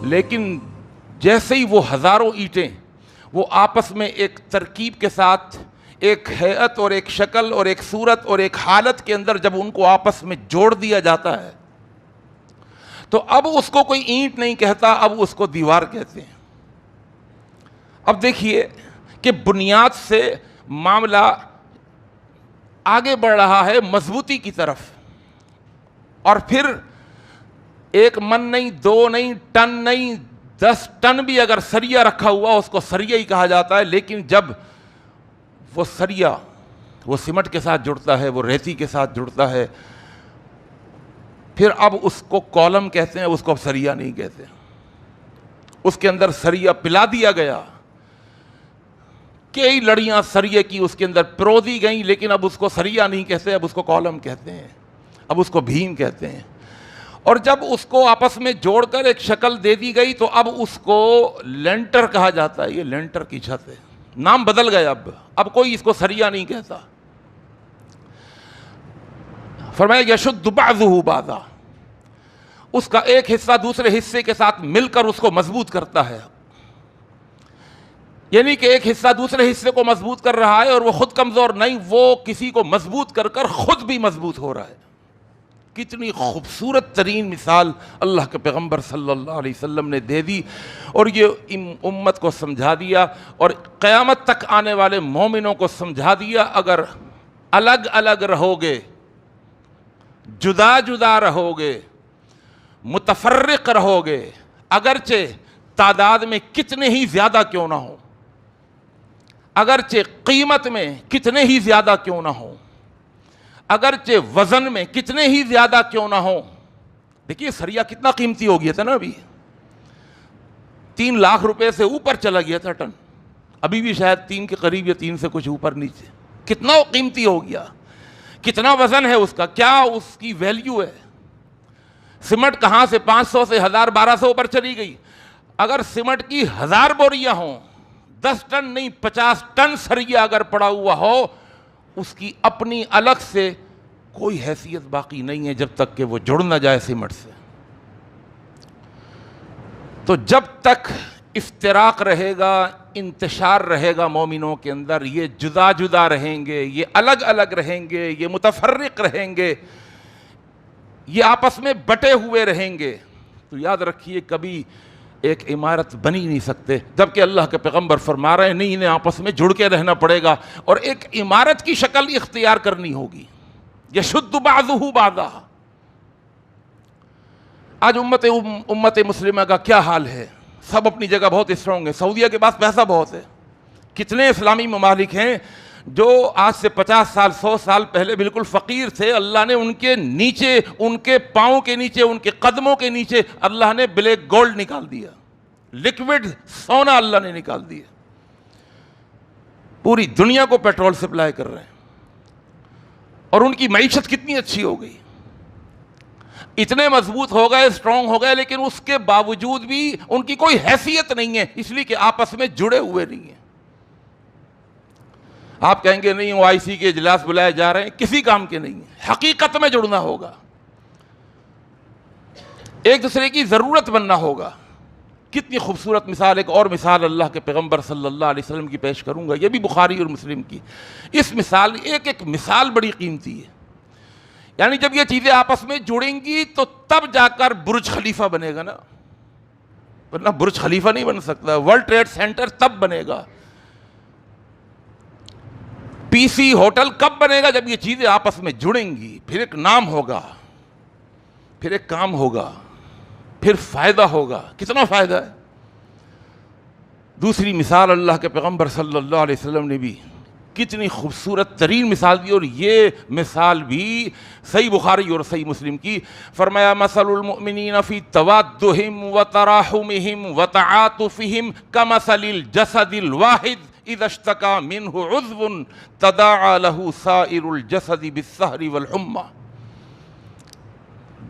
لیکن جیسے ہی وہ ہزاروں اینٹیں وہ آپس میں ایک ترکیب کے ساتھ ایک ہیئت اور ایک شکل اور ایک صورت اور ایک حالت کے اندر جب ان کو آپس میں جوڑ دیا جاتا ہے تو اب اس کو کوئی اینٹ نہیں کہتا، اب اس کو دیوار کہتے ہیں۔ اب دیکھیے کہ بنیاد سے معاملہ آگے بڑھ رہا ہے مضبوطی کی طرف، اور پھر ایک من نہیں، دو نہیں، ٹن نہیں، 10 ٹن بھی اگر سریا رکھا ہوا اس کو سریا ہی کہا جاتا ہے، لیکن جب وہ سریا وہ سیمنٹ کے ساتھ جڑتا ہے، وہ ریتی کے ساتھ جڑتا ہے، پھر اب اس کو کالم کہتے ہیں، اس کو اب سریا نہیں کہتے۔ اس کے اندر سریا پلا دیا گیا، کئی لڑیاں سریے کی اس کے اندر پرو دی گئیں، لیکن اب اس کو سریا نہیں کہتے، اب اس کو کالم کہتے ہیں، اب اس کو بھیم کہتے ہیں۔ اور جب اس کو آپس میں جوڑ کر ایک شکل دے دی گئی تو اب اس کو لینٹر کہا جاتا ہے، یہ لینٹر کی چھت ہے، نام بدل گیا، اب کوئی اس کو سریا نہیں کہتا۔ فرمایا یشد بعضہ بعضا، اس کا ایک حصہ دوسرے حصے کے ساتھ مل کر اس کو مضبوط کرتا ہے، یعنی کہ ایک حصہ دوسرے حصے کو مضبوط کر رہا ہے اور وہ خود کمزور نہیں، وہ کسی کو مضبوط کر کر خود بھی مضبوط ہو رہا ہے۔ کتنی خوبصورت ترین مثال اللہ کے پیغمبر صلی اللہ علیہ وسلم نے دے دی، اور یہ امت کو سمجھا دیا اور قیامت تک آنے والے مومنوں کو سمجھا دیا، اگر الگ الگ رہو گے، جدا جدا رہو گے، متفرق رہو گے، اگرچہ تعداد میں کتنے ہی زیادہ کیوں نہ ہو، اگرچہ قیمت میں کتنے ہی زیادہ کیوں نہ ہو، اگرچہ وزن میں کتنے ہی زیادہ کیوں نہ ہو۔ دیکھیے سریا کتنا قیمتی ہو گیا تھا نا، ابھی 3 لاکھ روپے سے اوپر چلا گیا تھا ٹن، ابھی بھی شاید 3 کے قریب یا 3 سے کچھ اوپر نیچے، کتنا قیمتی ہو گیا، کتنا وزن ہے اس کا، کیا اس کی ویلیو ہے۔ سیمنٹ کہاں سے 500 سے 1000 1200 اوپر چلی گئی، اگر سیمنٹ کی 1000 بوریاں ہوں، 10 ٹن نہیں 50 ٹن سریا اگر پڑا ہوا ہو، اس کی اپنی الگ سے کوئی حیثیت باقی نہیں ہے جب تک کہ وہ جڑ نہ جائے سیمنٹ سے۔ تو جب تک افتراق رہے گا، انتشار رہے گا مومنوں کے اندر، یہ جدا جدا رہیں گے، یہ الگ الگ رہیں گے، یہ متفرق رہیں گے، یہ آپس میں بٹے ہوئے رہیں گے، تو یاد رکھیے کبھی ایک عمارت بنی نہیں سکتے، جبکہ اللہ کے پیغمبر فرما رہے ہیں نہیں، انہیں آپس میں جڑ کے رہنا پڑے گا اور ایک عمارت کی شکل اختیار کرنی ہوگی۔ یشد بعضہ بعضا۔ آج امت مسلمہ کا کیا حال ہے؟ سب اپنی جگہ بہت اسٹرانگ ہے، سعودیہ کے پاس پیسہ بہت ہے، کتنے اسلامی ممالک ہیں جو آج سے 50 سال 100 سال پہلے بالکل فقیر تھے، اللہ نے ان کے نیچے، ان کے پاؤں کے نیچے، ان کے قدموں کے نیچے اللہ نے بلیک گولڈ نکال دیا، لیکوڈ سونا اللہ نے نکال دیا، پوری دنیا کو پیٹرول سپلائی کر رہے ہیں، اور ان کی معیشت کتنی اچھی ہو گئی، اتنے مضبوط ہو گئے، اسٹرانگ ہو گئے، لیکن اس کے باوجود بھی ان کی کوئی حیثیت نہیں ہے، اس لیے کہ آپس میں جڑے ہوئے نہیں ہیں۔ آپ کہیں گے نہیں OIC کے اجلاس بلائے جا رہے ہیں، کسی کام کے نہیں ہیں، حقیقت میں جڑنا ہوگا، ایک دوسرے کی ضرورت بننا ہوگا۔ کتنی خوبصورت مثال، ایک اور مثال اللہ کے پیغمبر صلی اللہ علیہ وسلم کی پیش کروں گا، یہ بھی بخاری اور مسلم کی۔ اس مثال، ایک مثال بڑی قیمتی ہے، یعنی جب یہ چیزیں آپس میں جڑیں گی تو تب جا کر برج خلیفہ بنے گا نا، ورنہ برج خلیفہ نہیں بن سکتا، ورلڈ ٹریڈ سینٹر تب بنے گا، PC ہوٹل کب بنے گا؟ جب یہ چیزیں آپس میں جڑیں گی، پھر ایک نام ہوگا، پھر ایک کام ہوگا، پھر فائدہ ہوگا۔ کتنا فائدہ ہے؟ دوسری مثال اللہ کے پیغمبر صلی اللہ علیہ وسلم نے بھی کتنی خوبصورت ترین مثال دی، اور یہ مثال بھی صحیح بخاری اور صحیح مسلم کی۔ فرمایا مثل المؤمنین فی توادہم وتراحمہم وتعاطفہم کمثل الجسد الواحد اذا اشتکا منہ عضو تداعی لہ سائر الجسد بالسہر والحمى۔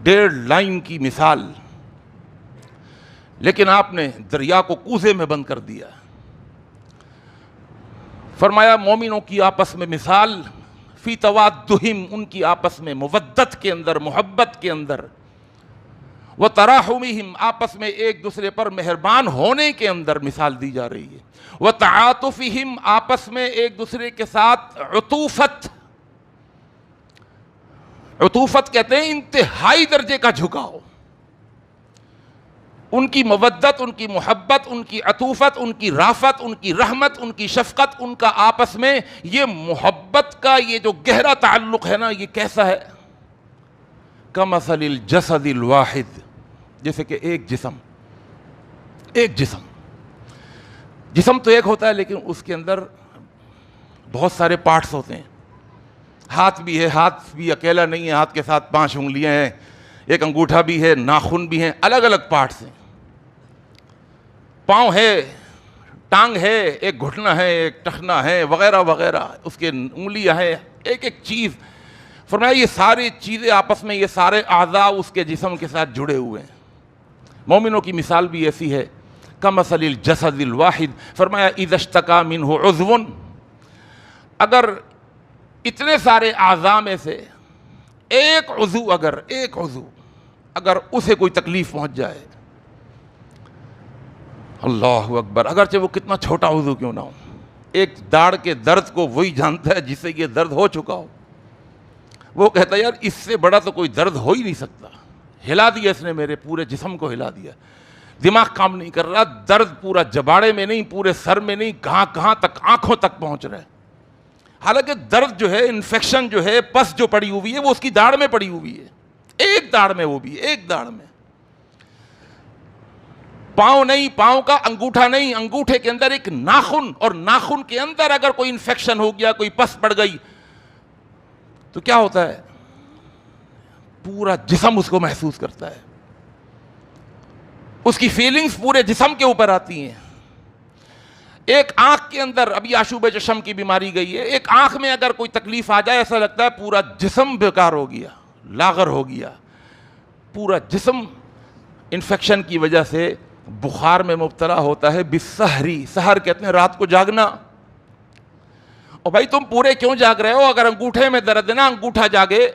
1.5 لائن کی مثال، لیکن آپ نے دریا کو کوزے میں بند کر دیا۔ فرمایا مومنوں کی آپس میں مثال، فی توادہم، ان کی آپس میں مودت کے اندر، محبت کے اندر، وتراحمہم آپس میں ایک دوسرے پر مہربان ہونے کے اندر مثال دی جا رہی ہے، وتعاطفہم آپس میں ایک دوسرے کے ساتھ عطوفت، عطوفت کہتے ہیں انتہائی درجے کا جھکاؤ، ان کی مودت، ان کی محبت، ان کی عطوفت، ان کی رافت، ان کی رحمت، ان کی شفقت، ان کا آپس میں یہ محبت کا یہ جو گہرا تعلق ہے نا، یہ کیسا ہے؟ کمثل الجسد الواحد، جیسے کہ ایک جسم، جسم تو ایک ہوتا ہے لیکن اس کے اندر بہت سارے پارٹس ہوتے ہیں۔ ہاتھ بھی ہے، ہاتھ بھی اکیلا نہیں ہے، ہاتھ کے ساتھ 5 انگلیاں ہیں، ایک انگوٹھا بھی ہے، ناخن بھی ہیں، الگ الگ پارٹس ہیں، پاؤں ہے، ٹانگ ہے، ایک گھٹنا ہے، ایک ٹخنا ہے، وغیرہ وغیرہ، اس کے انگلیاں ہیں، ایک ایک چیز۔ فرمایا یہ ساری چیزیں آپس میں، یہ سارے اعضاء اس کے جسم کے ساتھ جڑے ہوئے ہیں۔ مومنوں کی مثال بھی ایسی ہے، کمثل الجسد الواحد، فرمایا اذا اشتکا منہ عضو، اگر اتنے سارے اعضاء میں سے ایک عضو اگر اسے کوئی تکلیف پہنچ جائے، اللہ اکبر، اگرچہ وہ کتنا چھوٹا عضو کیوں نہ ہو، ایک داڑھ کے درد کو وہی جانتا ہے جس سے یہ درد ہو چکا ہو، وہ کہتا ہے یار اس سے بڑا تو کوئی درد ہو ہی نہیں سکتا، ہلا دیا اس نے، میرے پورے جسم کو ہلا دیا، دماغ کام نہیں کر رہا، درد پورا جباڑے میں نہیں، پورے سر میں نہیں، کہاں تک، آنکھوں تک پہنچ رہا ہے۔ حالانکہ درد جو ہے، انفیکشن جو ہے، پس جو پڑی ہوئی ہے وہ اس کی داڑھ میں پڑی ہوئی ہے، ایک داڑھ میں، وہ بھی ایک داڑھ میں، پاؤں نہیں، پاؤں کا انگوٹھا نہیں، انگوٹھے کے اندر ایک ناخن، اور ناخن کے اندر اگر کوئی انفیکشن ہو گیا، کوئی پس پڑ گئی تو کیا ہوتا ہے؟ پورا جسم اس کو محسوس کرتا ہے، اس کی فیلنگز پورے جسم کے اوپر آتی ہیں۔ ایک آنکھ کے اندر ابھی آشوب چشم کی بیماری گئی ہے، ایک آنکھ میں اگر کوئی تکلیف آ جائے ایسا لگتا ہے پورا جسم بیکار ہو گیا، لاغر ہو گیا، پورا جسم انفیکشن کی وجہ سے بخار میں مبتلا ہوتا ہے۔ بالسحری، سحر کہتے ہیں رات کو جاگنا، اور بھائی تم پورے کیوں جاگ رہے ہو؟ اگر انگوٹھے میں درد ہے نا، انگوٹھا جاگے،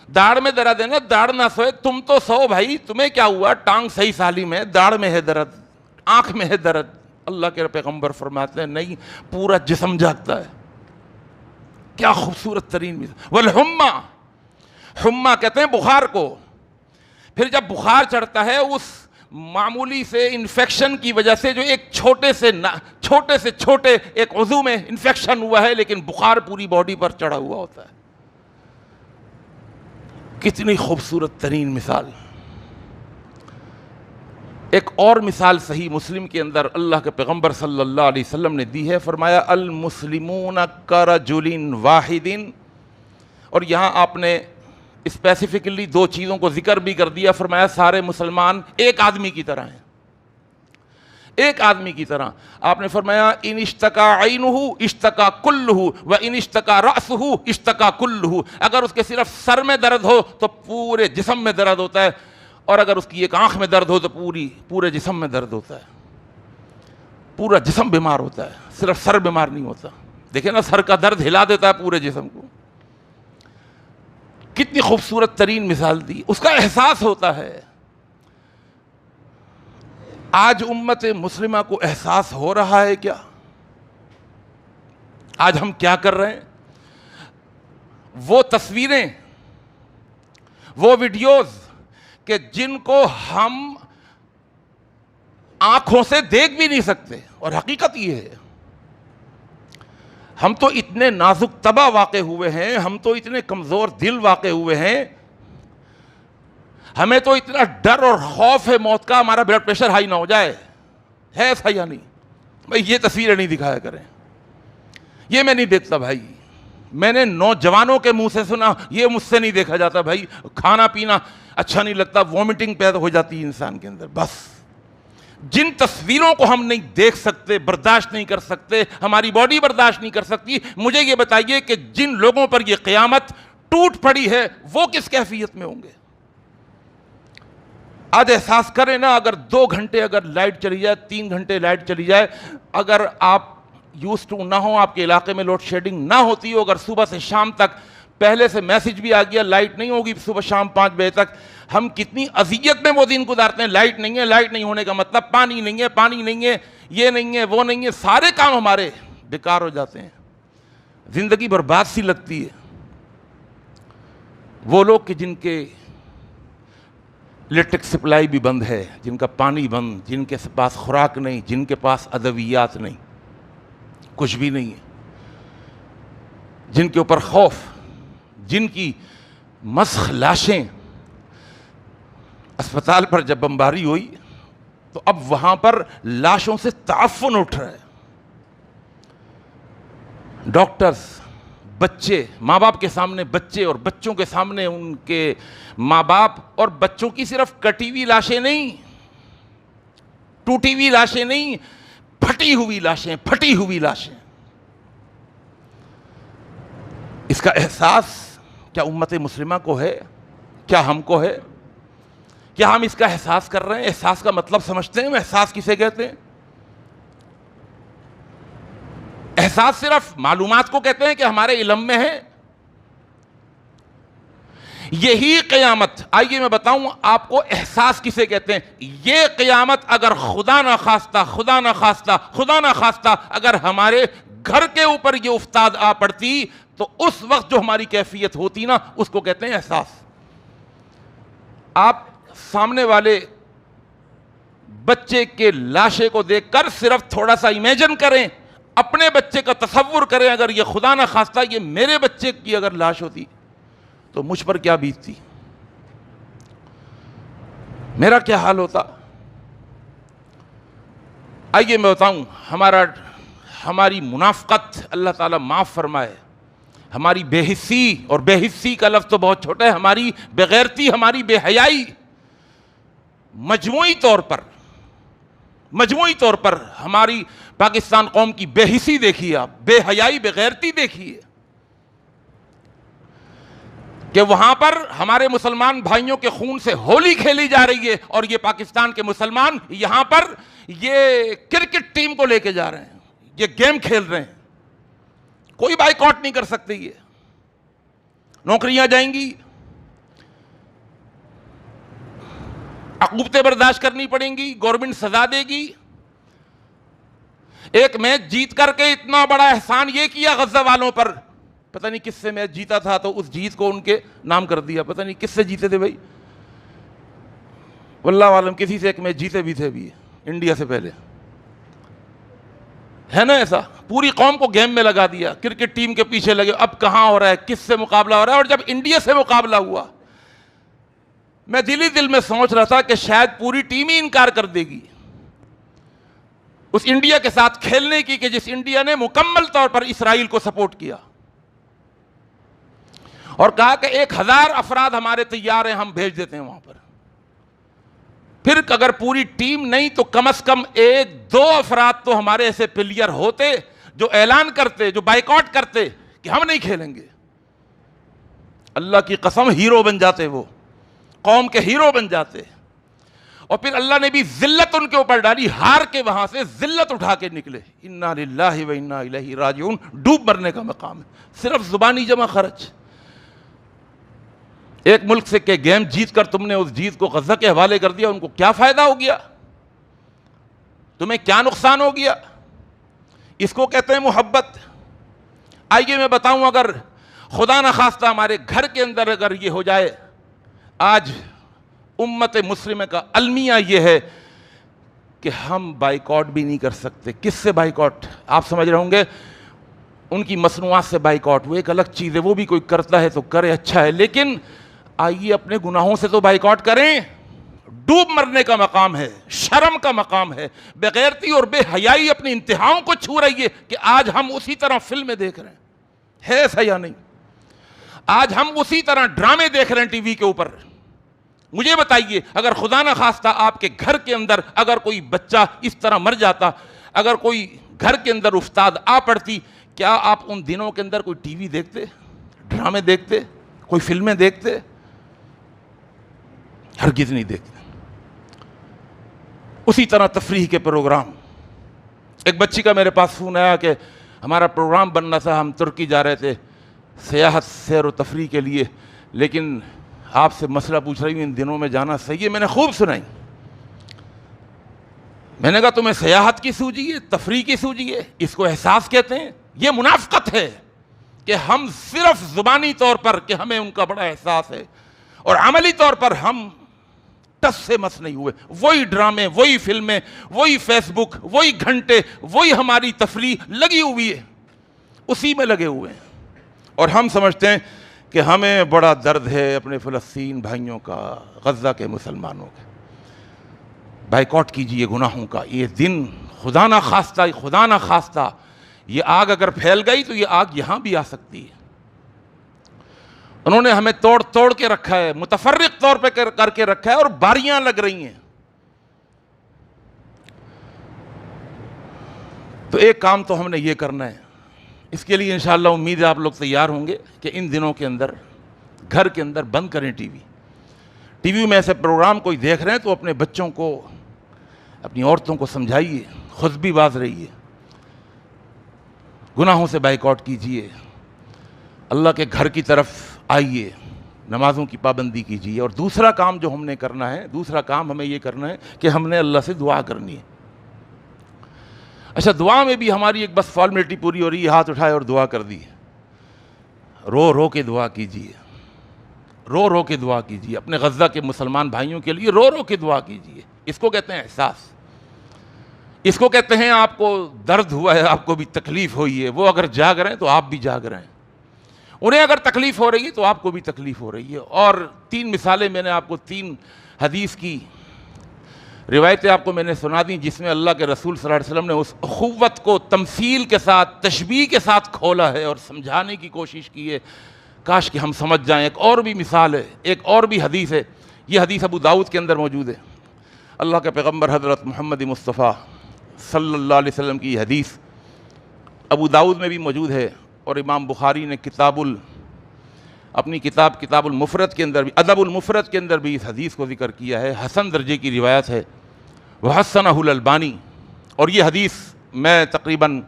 داڑھ میں درد ہے نا، داڑھ نہ سوئے، تم تو سو بھائی، تمہیں کیا ہوا؟ ٹانگ صحیح سالم ہے، داڑھ میں ہے درد، آنکھ میں ہے درد۔ اللہ کے پیغمبر فرماتے ہیں نہیں، پورا جسم جاگتا ہے۔ کیا خوبصورت ترین مثال۔ والحمہ، حمہ کہتے ہیں بخار کو، پھر جب بخار چڑھتا ہے اس معمولی سے انفیکشن کی وجہ سے، جو ایک چھوٹے سے چھوٹے ایک عضو میں انفیکشن ہوا ہے لیکن بخار پوری باڈی پر چڑھا ہوا ہوتا ہے۔ کتنی خوبصورت ترین مثال۔ ایک اور مثال صحیح مسلم کے اندر اللہ کے پیغمبر صلی اللہ علیہ وسلم نے دی ہے، فرمایا المسلمون کرجل واحد، اور یہاں آپ نے اسپیسیفکلی 2 چیزوں کو ذکر بھی کر دیا، فرمایا سارے مسلمان ایک آدمی کی طرح ہیں، ایک آدمی کی طرح۔ آپ نے فرمایا ان اشتکا عینہ اشتکا کلہ و ان اشتکا رأسہ اشتکا کلہ، اگر اس کے صرف سر میں درد ہو تو پورے جسم میں درد ہوتا ہے، اور اگر اس کی ایک آنکھ میں درد ہو تو پورے جسم میں درد ہوتا ہے، پورا جسم بیمار ہوتا ہے، صرف سر بیمار نہیں ہوتا۔ دیکھیں نا، سر کا درد ہلا دیتا ہے پورے جسم کو۔ کتنی خوبصورت ترین مثال دی، اس کا احساس ہوتا ہے۔ آج امت مسلمہ کو احساس ہو رہا ہے کیا؟ آج ہم کیا کر رہے ہیں؟ وہ تصویریں، وہ ویڈیوز کہ جن کو ہم آنکھوں سے دیکھ بھی نہیں سکتے، اور حقیقت یہ ہے ہم تو اتنے نازک طبع واقع ہوئے ہیں، ہم تو اتنے کمزور دل واقع ہوئے ہیں، ہمیں تو اتنا ڈر اور خوف ہے موت کا ہمارا بلڈ پریشر ہائی نہ ہو جائے، ہے ایسا یا نہیں؟ بھائی یہ تصویریں نہیں دکھایا کریں، یہ میں نہیں دیکھتا بھائی، میں نے نوجوانوں کے منہ سے سنا، یہ مجھ سے نہیں دیکھا جاتا بھائی، کھانا پینا اچھا نہیں لگتا، وومٹنگ پیدا ہو جاتی ہے انسان کے اندر۔ بس جن تصویروں کو ہم نہیں دیکھ سکتے، برداشت نہیں کر سکتے، ہماری باڈی برداشت نہیں کر سکتی، مجھے یہ بتائیے کہ جن لوگوں پر یہ قیامت ٹوٹ پڑی ہے وہ کس کیفیت میں ہوں گے؟ آج احساس کریں نا، اگر 2 گھنٹے اگر لائٹ چلی جائے، 3 گھنٹے لائٹ چلی جائے، اگر آپ یوز ٹو نہ ہو، آپ کے علاقے میں لوڈ شیڈنگ نہ ہوتی ہو، اگر صبح سے شام تک پہلے سے میسج بھی آ گیا لائٹ نہیں ہوگی صبح شام 5 بجے تک. ہم کتنی اذیت میں وہ دن گزارتے ہیں. لائٹ نہیں ہے, لائٹ نہیں ہونے کا مطلب پانی نہیں ہے, پانی نہیں ہے, یہ نہیں ہے, وہ نہیں ہے, سارے کام ہمارے بیکار ہو جاتے ہیں, زندگی برباد سی لگتی ہے. وہ لوگ کہ جن کے الیکٹرک سپلائی بھی بند ہے, جن کا پانی بند, جن کے پاس خوراک نہیں, جن کے پاس ادویات نہیں, کچھ بھی نہیں ہے, جن کے اوپر خوف, جن کی مسخ لاشیں, اسپتال پر جب بمباری ہوئی تو اب وہاں پر لاشوں سے تعفن اٹھ رہا ہے. ڈاکٹرز, بچے, ماں باپ کے سامنے بچے, اور بچوں کے سامنے ان کے ماں باپ, اور بچوں کی صرف کٹی ہوئی لاشیں نہیں, ٹوٹی ہوئی لاشیں نہیں, پھٹی ہوئی لاشیں, پھٹی ہوئی لاشیں. اس کا احساس کیا امت مسلمہ کو ہے؟ کیا ہم کو ہے؟ کیا ہم اس کا احساس کر رہے ہیں؟ احساس کا مطلب سمجھتے ہیں؟ احساس کسے کہتے ہیں؟ احساس صرف معلومات کو کہتے ہیں کہ ہمارے علم میں ہے؟ یہی قیامت, آئیے میں بتاؤں آپ کو احساس کسے کہتے ہیں. یہ قیامت اگر خدا نہ خواستہ, خدا نہ خواستہ, خدا نہ خواستہ اگر ہمارے گھر کے اوپر یہ افتاد آ پڑتی تو اس وقت جو ہماری کیفیت ہوتی نا, اس کو کہتے ہیں احساس. آپ سامنے والے بچے کے لاشے کو دیکھ کر صرف تھوڑا سا امیجن کریں, اپنے بچے کا تصور کریں, اگر یہ خدا نہ خواستہ یہ میرے بچے کی اگر لاش ہوتی تو مجھ پر کیا بیتتی, میرا کیا حال ہوتا. آئیے میں بتاؤں, ہماری منافقت اللہ تعالیٰ معاف فرمائے, ہماری بے حسی, اور بے حسی کا لفظ تو بہت چھوٹا ہے, ہماری بے غیرتی, ہماری بے حیائی, مجموعی طور پر ہماری پاکستان قوم کی بے حسی دیکھیے آپ, بے حیائی, بے غیرتی دیکھیے کہ وہاں پر ہمارے مسلمان بھائیوں کے خون سے ہولی کھیلی جا رہی ہے, اور یہ پاکستان کے مسلمان یہاں پر یہ کرکٹ ٹیم کو لے کے جا رہے ہیں, یہ گیم کھیل رہے ہیں. کوئی بائیکاٹ نہیں کر سکتے, یہ نوکریاں جائیں گی, عقوبتیں برداشت کرنی پڑیں گی, گورنمنٹ سزا دے گی. ایک میچ جیت کر کے اتنا بڑا احسان یہ کیا غزہ والوں پر, پتہ نہیں کس سے میچ جیتا تھا تو اس جیت کو ان کے نام کر دیا, پتہ نہیں کس سے جیتے تھے بھائی, واللہ عالم کسی سے ایک میچ جیتے بھی تھے بھی انڈیا سے پہلے, ہے نا ایسا. پوری قوم کو گیم میں لگا دیا, کرکٹ ٹیم کے پیچھے لگے, اب کہاں ہو رہا ہے, کس سے مقابلہ ہو رہا ہے. اور جب انڈیا سے مقابلہ ہوا, میں دل میں سوچ رہا تھا کہ شاید پوری ٹیم ہی انکار کر دے گی اس انڈیا کے ساتھ کھیلنے کی, کہ جس انڈیا نے مکمل طور پر اسرائیل کو سپورٹ کیا, اور کہا کہ 1000 افراد ہمارے تیار ہیں, ہم بھیج دیتے ہیں وہاں پر. پھر اگر پوری ٹیم نہیں تو کم از کم 1-2 افراد تو ہمارے ایسے پلیئر ہوتے جو اعلان کرتے, جو بائیکاٹ کرتے کہ ہم نہیں کھیلیں گے. اللہ کی قسم ہیرو بن جاتے, وہ قوم کے ہیرو بن جاتے. اور پھر اللہ نے بھی ذلت ان کے اوپر ڈالی, ہار کے وہاں سے ذلت اٹھا کے نکلے. انا للہ و انا الیہ راجعون, ڈوب مرنے کا مقام ہے, صرف زبانی جمع خرچ. ایک ملک سے کہ گیم جیت کر تم نے اس جیت کو غزہ کے حوالے کر دیا, ان کو کیا فائدہ ہو گیا, تمہیں کیا نقصان ہو گیا. اس کو کہتے ہیں محبت. آئیے میں بتاؤں, اگر خدا نہ خواستہ ہمارے گھر کے اندر اگر یہ ہو جائے, آج امت مسلمہ کا المیہ یہ ہے کہ ہم بائیکاٹ بھی نہیں کر سکتے. کس سے بائیکاٹ؟ آپ سمجھ رہے ہوں گے ان کی مصنوعات سے بائیکاٹ, وہ ایک الگ چیز ہے, وہ بھی کوئی کرتا ہے تو کرے, اچھا ہے, لیکن آئیے اپنے گناہوں سے تو بائیکاٹ کریں. ڈوب مرنے کا مقام ہے, شرم کا مقام ہے, بے غیرتی اور بے حیائی اپنی انتہاؤں کو چھو رہی ہے کہ آج ہم اسی طرح فلمیں دیکھ رہے ہیں, ہے ایسا یا نہیں؟ آج ہم اسی طرح ڈرامے دیکھ رہے ہیں ٹی وی کے اوپر. مجھے بتائیے, اگر خدا نہ خواستہ آپ کے گھر کے اندر اگر کوئی بچہ اس طرح مر جاتا, اگر کوئی گھر کے اندر افتاد آ پڑتی, کیا آپ ان دنوں کے اندر کوئی ٹی وی دیکھتے, ڈرامے دیکھتے, کوئی فلمیں دیکھتے؟ ہرگز نہیں دیکھتے. اسی طرح تفریح کے پروگرام. ایک بچی کا میرے پاس فون آیا کہ ہمارا پروگرام بننا تھا, ہم ترکی جا رہے تھے, سیاحت سیر و تفریح کے لیے، لیکن آپ سے مسئلہ پوچھ رہی ہوں ان دنوں میں جانا صحیح ہے؟ میں نے خوب سنائی. میں نے کہا تمہیں سیاحت کی سوجی ہے، تفریح کی سوجی ہے، اس کو احساس کہتے ہیں؟ یہ منافقت ہے کہ ہم صرف زبانی طور پر کہ ہمیں ان کا بڑا احساس ہے، اور عملی طور پر ہم ٹس سے مس نہیں ہوئے. وہی ڈرامے، وہی فلمیں، وہی فیس بک، وہی گھنٹے، وہی ہماری تفریح لگی ہوئی ہے، اسی میں لگے ہوئے ہیں. اور ہم سمجھتے ہیں کہ ہمیں بڑا درد ہے اپنے فلسطین بھائیوں کا، غزہ کے مسلمانوں کا. بائیکاٹ کیجئے گناہوں کا. یہ دن خدا نہ خواستہ یہ آگ اگر پھیل گئی تو یہ آگ یہاں بھی آ سکتی ہے. انہوں نے ہمیں توڑ کے رکھا ہے، متفرق طور پہ کر کے رکھا ہے، اور باریاں لگ رہی ہیں. تو ایک کام تو ہم نے یہ کرنا ہے. اس کے لیے انشاءاللہ امید ہے آپ لوگ تیار ہوں گے کہ ان دنوں کے اندر گھر کے اندر بند کریں ٹی وی میں ایسے پروگرام کوئی دیکھ رہے ہیں تو اپنے بچوں کو، اپنی عورتوں کو سمجھائیے، خود بھی باز رہیے، گناہوں سے بائیکاٹ کیجئے، اللہ کے گھر کی طرف آئیے، نمازوں کی پابندی کیجئے. اور دوسرا کام جو ہم نے کرنا ہے، دوسرا کام ہمیں یہ کرنا ہے کہ ہم نے اللہ سے دعا کرنی ہے. اچھا، دعا میں بھی ہماری ایک بس فارمیلٹی پوری ہو رہی ہے، ہاتھ اٹھائے اور دعا کر دی. رو کے دعا کیجئے، رو کے دعا کیجئے. اپنے غزہ کے مسلمان بھائیوں کے لیے رو کے دعا کیجئے. اس کو کہتے ہیں احساس. اس کو کہتے ہیں آپ کو درد ہوا ہے، آپ کو بھی تکلیف ہوئی ہے. وہ اگر جاگ رہے ہیں تو آپ بھی جاگ رہے ہیں. انہیں اگر تکلیف ہو رہی ہے تو آپ کو بھی تکلیف ہو رہی ہے. اور 3 مثالیں میں نے آپ کو 3 حدیث کی روایتیں آپ کو میں نے سنا دیں جس میں اللہ کے رسول صلی اللہ علیہ وسلم نے اس اخوت کو تمثیل کے ساتھ، تشبیہ کے ساتھ کھولا ہے اور سمجھانے کی کوشش کی ہے. کاش کہ ہم سمجھ جائیں. ایک اور بھی مثال ہے، ایک اور بھی حدیث ہے. یہ حدیث ابو داؤد کے اندر موجود ہے. اللہ کے پیغمبر حضرت محمد مصطفیٰ صلی اللہ علیہ وسلم کی یہ حدیث ابو داؤد میں بھی موجود ہے، اور امام بخاری نے اپنی کتاب المفرد کے اندر بھی، ادب المفرد کے اندر بھی اس حدیث کو ذکر کیا ہے. حسن درجے کی روایت ہے، وحسنہ الالبانی. اور یہ حدیث میں تقریباً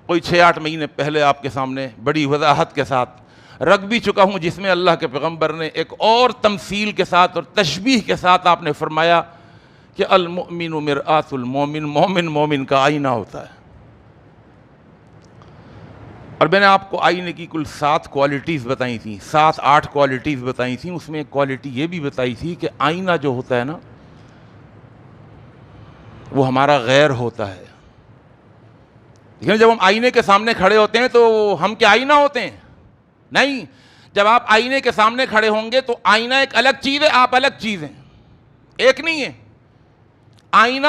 کوئی 6-8 مہینے پہلے آپ کے سامنے بڑی وضاحت کے ساتھ رکھ بھی چکا ہوں، جس میں اللہ کے پیغمبر نے ایک اور تمثیل کے ساتھ اور تشبیہ کے ساتھ آپ نے فرمایا کہ المؤمن مرآۃ المومن، مومن کا آئینہ ہوتا ہے. اور میں نے آپ کو آئینے کی کل 7 کوالٹیز بتائی تھیں، 7-8 کوالٹیز بتائی تھیں. اس میں ایک کوالٹی یہ بھی بتائی تھی کہ آئینہ جو ہوتا ہے نا، وہ ہمارا غیر ہوتا ہے. لیکن جب ہم آئینے کے سامنے کھڑے ہوتے ہیں تو ہم کیا آئینہ ہوتے ہیں؟ نہیں. جب آپ آئینے کے سامنے کھڑے ہوں گے تو آئینہ ایک الگ چیز ہے، آپ الگ چیز ہیں، ایک نہیں ہے. آئینہ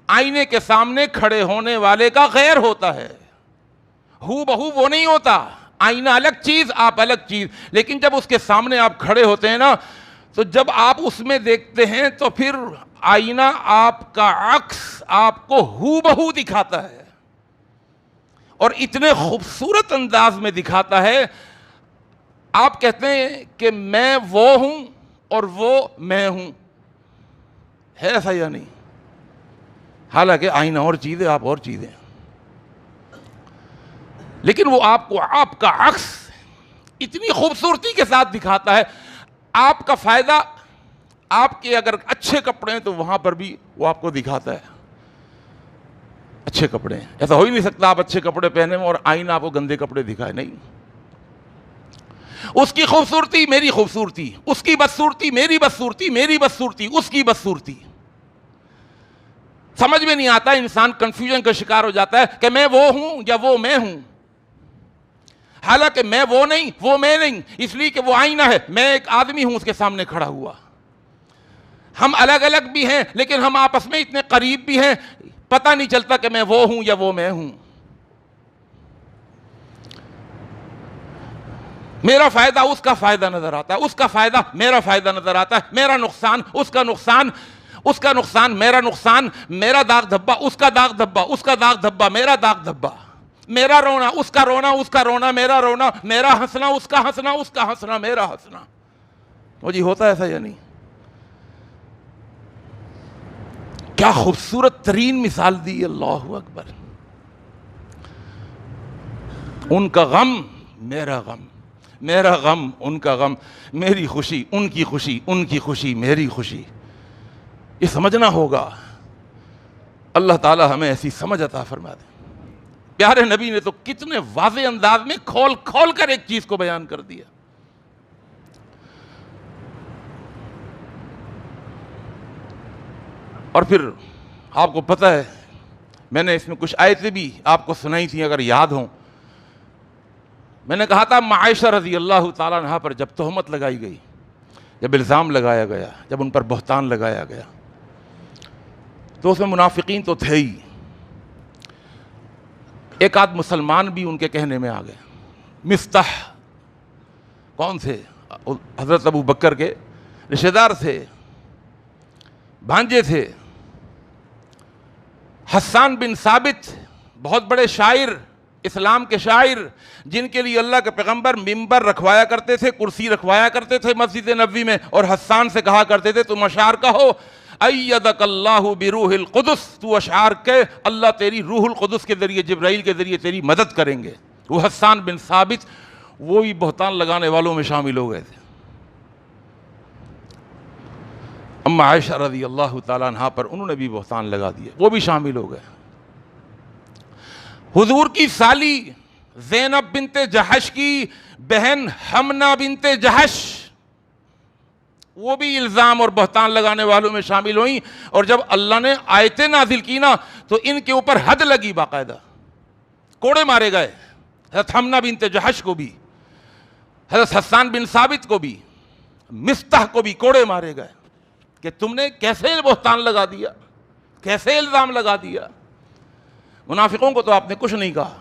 آئینے کے سامنے کھڑے ہونے والے کا غیر ہوتا ہے، ہو بہو وہ نہیں ہوتا. آئینہ الگ چیز، آپ الگ چیز. لیکن جب اس کے سامنے آپ کھڑے ہوتے ہیں نا، تو جب آپ اس میں دیکھتے ہیں تو پھر آئینہ آپ کا عکس آپ کو ہو بہو دکھاتا ہے، اور اتنے خوبصورت انداز میں دکھاتا ہے. آپ کہتے ہیں کہ میں وہ ہوں اور وہ میں ہوں. ہے ایسا یا نہیں؟ حالانکہ آئینہ اور چیز ہے، آپ اور چیز ہیں. لیکن وہ آپ کو آپ کا عکس اتنی خوبصورتی کے ساتھ دکھاتا ہے. آپ کا فائدہ، آپ کے اگر اچھے کپڑے ہیں تو وہاں پر بھی وہ آپ کو دکھاتا ہے اچھے کپڑے ہیں. ایسا ہو ہی نہیں سکتا آپ اچھے کپڑے پہنے اور آئینہ آپ کو گندے کپڑے دکھائے. نہیں. اس کی خوبصورتی میری خوبصورتی، اس کی بدصورتی میری بدصورتی، میری بدصورتی اس کی بدصورتی. سمجھ میں نہیں آتا، انسان کنفیوژن کا شکار ہو جاتا ہے کہ میں وہ ہوں یا وہ میں ہوں. حالانکہ میں وہ نہیں، وہ میں نہیں، اس لیے کہ وہ آئینہ ہے. میں ایک آدمی ہوں اس کے سامنے کھڑا ہوا. ہم الگ الگ بھی ہیں لیکن ہم آپس میں اتنے قریب بھی ہیں، پتہ نہیں چلتا کہ میں وہ ہوں یا وہ میں ہوں. میرا فائدہ اس کا فائدہ نظر آتا ہے، اس کا فائدہ میرا فائدہ نظر آتا ہے، میرا نقصان اس کا نقصان، اس کا نقصان میرا نقصان، میرا داغ دھبا اس کا داغ دھبا، اس کا داغ دھبا میرا داغ دھبا، میرا رونا اس کا رونا، اس کا رونا میرا رونا، میرا ہنسنا اس کا ہنسنا، اس کا ہنسنا میرا ہنسنا. وہ جی ہوتا ہے ایسا یا نہیں؟ کیا خوبصورت ترین مثال دی. اللہ اکبر. ان کا غم میرا غم، میرا غم ان کا غم، میری خوشی ان کی خوشی، ان کی خوشی میری خوشی. یہ سمجھنا ہوگا. اللہ تعالی ہمیں ایسی سمجھ عطا فرما دے. پیارے نبی نے تو کتنے واضح انداز میں کھول کھول کر ایک چیز کو بیان کر دیا. اور پھر آپ کو پتہ ہے میں نے اس میں کچھ آیتیں بھی آپ کو سنائی تھیں اگر یاد ہوں. میں نے کہا تھا عائشہ رضی اللہ تعالیٰ عنہا پر جب تہمت لگائی گئی، جب الزام لگایا گیا، جب ان پر بہتان لگایا گیا، تو اس میں منافقین تو تھے ہی، ایک آدھ مسلمان بھی ان کے کہنے میں آ گئے. مفتح کون تھے؟ حضرت ابو بکر کے رشتہ دار تھے، بھانجے تھے. حسان بن ثابت بہت بڑے شاعر، اسلام کے شاعر، جن کے لیے اللہ کے پیغمبر ممبر رکھوایا کرتے تھے، کرسی رکھوایا کرتے تھے مسجد نبوی میں، اور حسان سے کہا کرتے تھے تم اشعار کہو، ایدک اللہ بروح القدس، تو اشعار کہ اللہ تیری روح القدس کے ذریعے، جبرائیل کے ذریعے تیری مدد کریں گے. وہ حسان بن ثابت وہی بہتان لگانے والوں میں شامل ہو گئے تھے. اما عائشہ رضی اللہ تعالیٰ عنہا پر انہوں نے بھی بہتان لگا دیے، وہ بھی شامل ہو گئے. حضور کی سالی زینب بنت جہش کی بہن حمنہ بنت جہش، وہ بھی الزام اور بہتان لگانے والوں میں شامل ہوئیں. اور جب اللہ نے آیتیں نازل کی نا تو ان کے اوپر حد لگی، باقاعدہ کوڑے مارے گئے. حضرت حمنہ بنت جہش کو بھی، حضرت حسان بن ثابت کو بھی، مفتح کو بھی کوڑے مارے گئے کہ تم نے کیسے بہتان لگا دیا، کیسے الزام لگا دیا. منافقوں کو تو آپ نے کچھ نہیں کہا،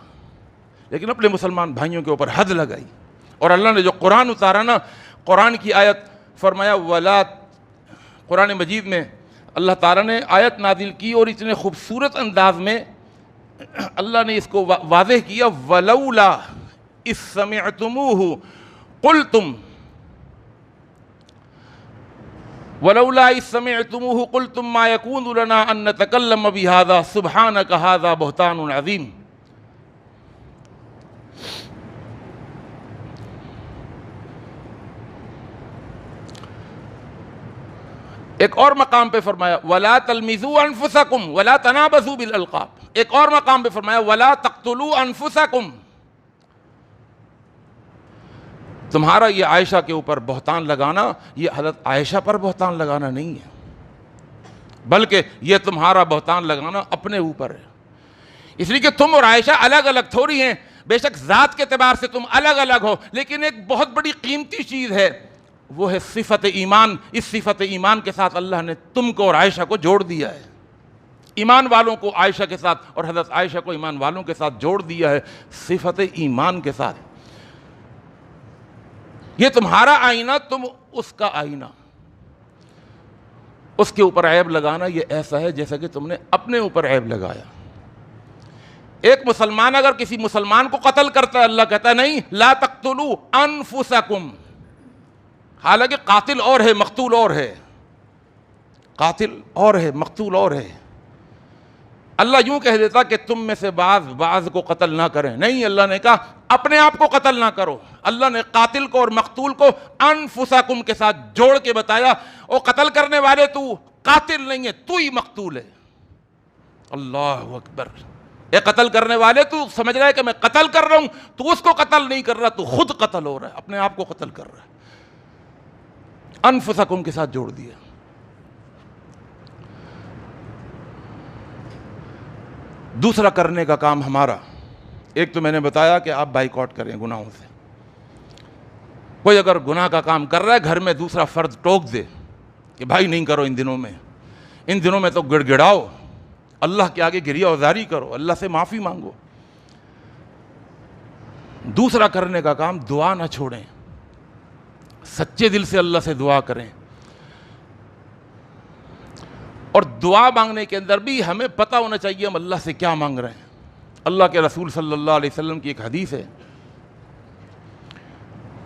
لیکن اپنے مسلمان بھائیوں کے اوپر حد لگائی. اور اللہ نے جو قرآن اتارا نا، قرآن کی آیت فرمایا ولا، قرآن مجید میں اللہ تعالیٰ نے آیت نازل کی اور اتنے خوبصورت انداز میں اللہ نے اس کو واضح کیا، ولولا اذ سمعتموہ قلتم، ولولا اذ سمعتموہ قلتم ما یکون لنا ان نتکلم بہذا سبحانک ھذا بہتان عظیم. ایک اور مقام پہ فرمایا وَلَا تَلْمِزُوا أَنفُسَكُمْ وَلَا تَنَابَزُوا بِالْأَلْقَابِ. ایک اور مقام پہ فرمایا وَلَا تَقْتُلُوا أَنفُسَكُمْ. تمہارا یہ عائشہ کے اوپر بہتان لگانا، یہ حضرت عائشہ پر بہتان لگانا نہیں ہے، بلکہ یہ تمہارا بہتان لگانا اپنے اوپر ہے. اس لیے کہ تم اور عائشہ الگ الگ تھوڑی ہیں. بے شک ذات کے اعتبار سے تم الگ الگ ہو، لیکن ایک بہت بڑی قیمتی چیز ہے، وہ ہے صفت ایمان. اس صفت ایمان کے ساتھ اللہ نے تم کو اور عائشہ کو جوڑ دیا ہے. ایمان والوں کو عائشہ کے ساتھ اور حضرت عائشہ کو ایمان والوں کے ساتھ جوڑ دیا ہے صفت ایمان کے ساتھ. یہ تمہارا آئینہ، تم اس کا آئینہ. اس کے اوپر عیب لگانا یہ ایسا ہے جیسا کہ تم نے اپنے اوپر عیب لگایا. ایک مسلمان اگر کسی مسلمان کو قتل کرتا ہے، اللہ کہتا ہے نہیں لا تقتلوا انفسکم. حالانکہ قاتل اور ہے، مقتول اور ہے، قاتل اور ہے، مقتول اور ہے. اللہ یوں کہہ دیتا کہ تم میں سے بعض کو قتل نہ کریں، نہیں، اللہ نے کہا اپنے آپ کو قتل نہ کرو. اللہ نے قاتل کو اور مقتول کو انفسکم کے ساتھ جوڑ کے بتایا. اور قتل کرنے والے تو قاتل نہیں ہے، تو ہی مقتول ہے. اللہ اکبر. اے قتل کرنے والے، تو سمجھ رہا ہے کہ میں قتل کر رہا ہوں، تو اس کو قتل نہیں کر رہا، تو خود قتل ہو رہا ہے، اپنے آپ کو قتل کر رہا ہے. انفسکم کے ساتھ جوڑ دیا. دوسرا کرنے کا کام ہمارا، ایک تو میں نے بتایا کہ آپ بائیکاٹ کریں گناہوں سے. کوئی اگر گناہ کا کام کر رہا ہے، گھر میں دوسرا فرد ٹوک دے کہ بھائی نہیں کرو، ان دنوں میں تو گڑ گڑاؤ، اللہ کے آگے گریہ ازاری کرو، اللہ سے معافی مانگو. دوسرا کرنے کا کام، دعا نہ چھوڑیں، سچے دل سے اللہ سے دعا کریں. اور دعا مانگنے کے اندر بھی ہمیں پتہ ہونا چاہیے ہم اللہ سے کیا مانگ رہے ہیں. اللہ کے رسول صلی اللہ علیہ وسلم کی ایک حدیث ہے،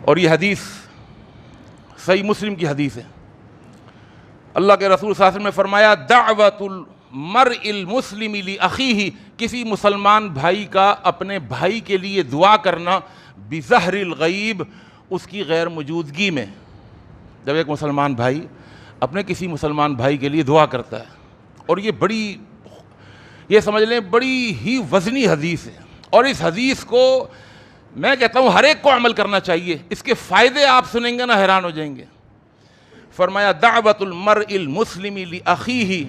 اور یہ حدیث صحیح مسلم کی حدیث ہے. اللہ کے رسول صلی اللہ علیہ وسلم نے فرمایا دعوت المرء المسلم لاخیہ، کسی مسلمان بھائی کا اپنے بھائی کے لیے دعا کرنا بظہر الغیب، اس کی غیر موجودگی میں. جب ایک مسلمان بھائی اپنے کسی مسلمان بھائی کے لیے دعا کرتا ہے، اور یہ سمجھ لیں بڑی ہی وزنی حدیث ہے، اور اس حدیث کو میں کہتا ہوں ہر ایک کو عمل کرنا چاہیے. اس کے فائدے آپ سنیں گے نا حیران ہو جائیں گے. فرمایا دعوت المرء المسلم لاخیہ